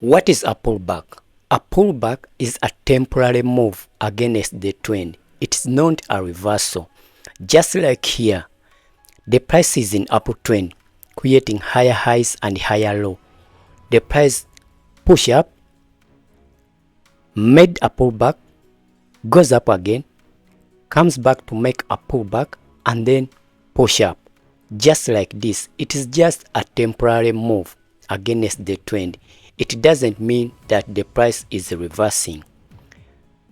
What is a pullback? A pullback is a temporary move against the trend. It is not a reversal. Just like here, the price is in uptrend, creating higher highs and higher low. The price push up, made a pullback, goes up again, comes back to make a pullback, and then push up. Just like this, it is just a temporary move against the trend. It doesn't mean that the price is reversing.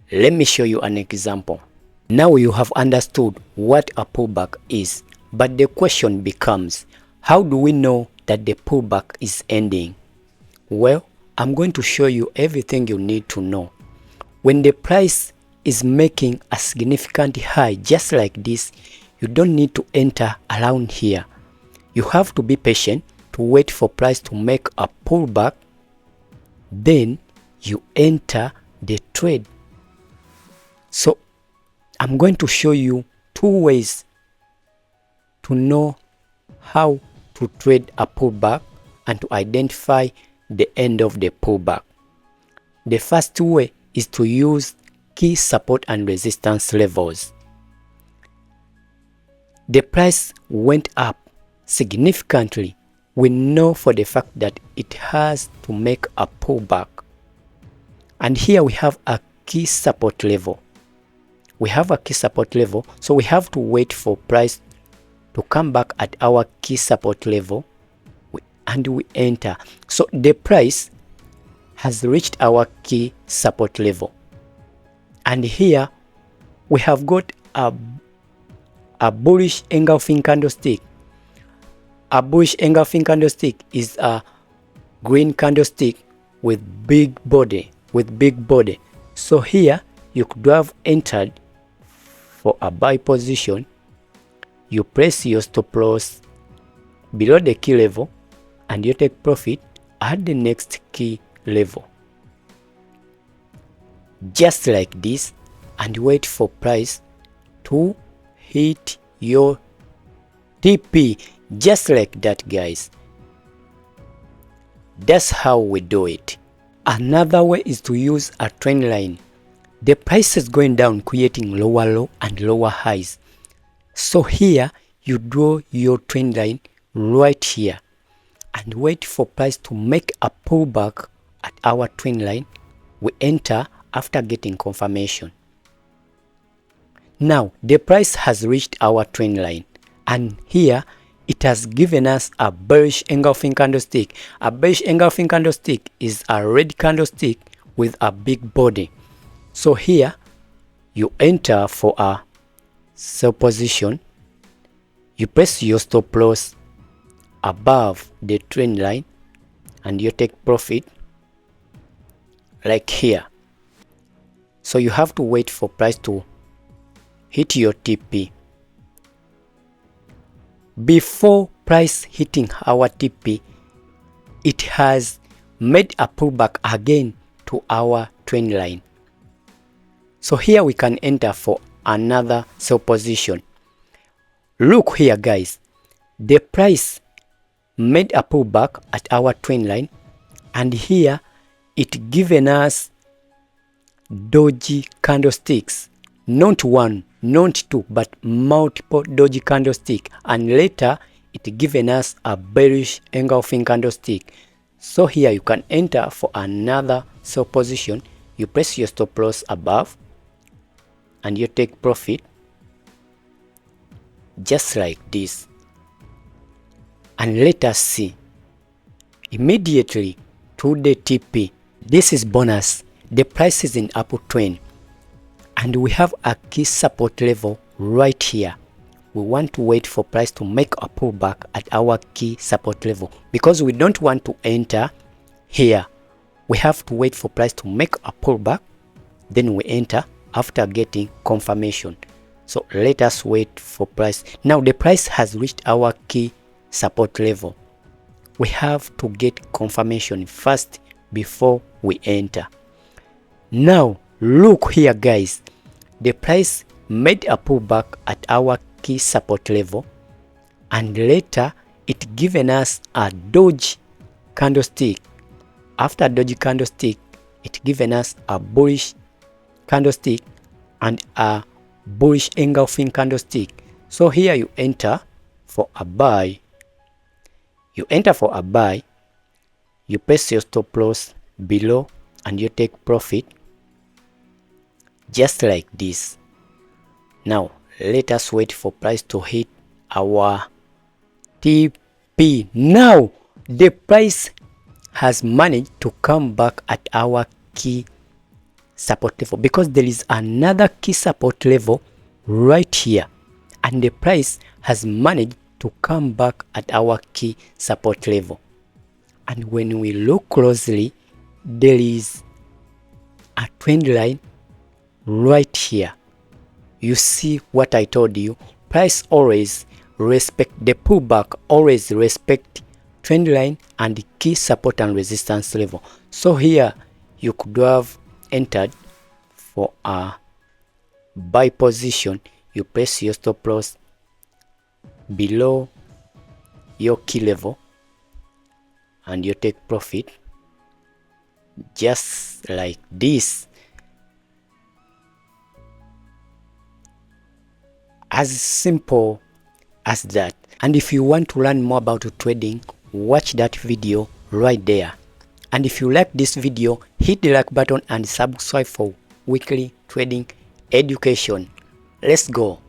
Let me show you an example. Now you have understood what a pullback is, but the question becomes, how do we know that the pullback is ending? Well, I'm going to show you everything you need to know. When the price is making a significant high just like this, you don't need to enter around here. You have to be patient to wait for price to make a pullback. Then you enter the trade. So I'm going to show you two ways to know how to trade a pullback and to identify the end of the pullback. The first way is to use key support and resistance levels. The price went up significantly. We know for the fact that it has to make a pullback. And here we have a key support level. We have a key support level, so we have to wait for price to come back at our key support level and we enter. So the price has reached our key support level. And here we have got a bullish engulfing candlestick. A bullish engulfing candlestick is a green candlestick with big body. So here you could have entered for a buy position. You place your stop loss below the key level and you take profit at the next key level. Just like this, and wait for price to hit your TP. Just like that, guys. That's how we do it. Another way is to use a trend line. The price is going down, creating lower low and lower highs. So here you draw your trend line right here and wait for price to make a pullback at our trend line. We enter after getting confirmation. Now the price has reached our trend line, and here it has given us a bearish engulfing candlestick. A bearish engulfing candlestick is a red candlestick with a big body. So here you enter for a sell position. You place your stop loss above the trend line and you take profit like here. So you have to wait for price to hit your TP. Before price hitting our TP, it has made a pullback again to our trend line. So here we can enter for another sell position. Look here, guys. The price made a pullback at our trend line, and here it given us doji candlesticks. Not one, not two, but multiple doji candlestick, and later it given us a bearish engulfing candlestick. So here you can enter for another sell position. You place your stop loss above and you take profit just like this. And let us see immediately to the TP. This is bonus. The price is in uptrend. And we have a key support level right here. We want to wait for price to make a pullback at our key support level because we don't want to enter here. We have to wait for price to make a pullback, then we enter after getting confirmation. So let us wait for price. Now the price has reached our key support level. We have to get confirmation first before we enter. Now look here, guys. The price made a pullback at our key support level, and later it given us a doji candlestick After doji candlestick, it given us a bullish candlestick and a bullish engulfing candlestick. So here you enter for a buy. You place your stop loss below and you take profit just like this. Now let us wait for price to hit our TP. Now the price has managed to come back at our key support level, because there is another key support level right here, and the price has managed to come back at our key support level. And when we look closely, there is a trend line right here. You see what I told you, price always respect the pullback, always respect trend line and key support and resistance level. So here you could have entered for a buy position. You place your stop loss below your key level and you take profit just like this. As simple as that. And if you want to learn more about trading, watch that video right there. And if you like this video, hit the like button and subscribe for weekly trading education. Let's go.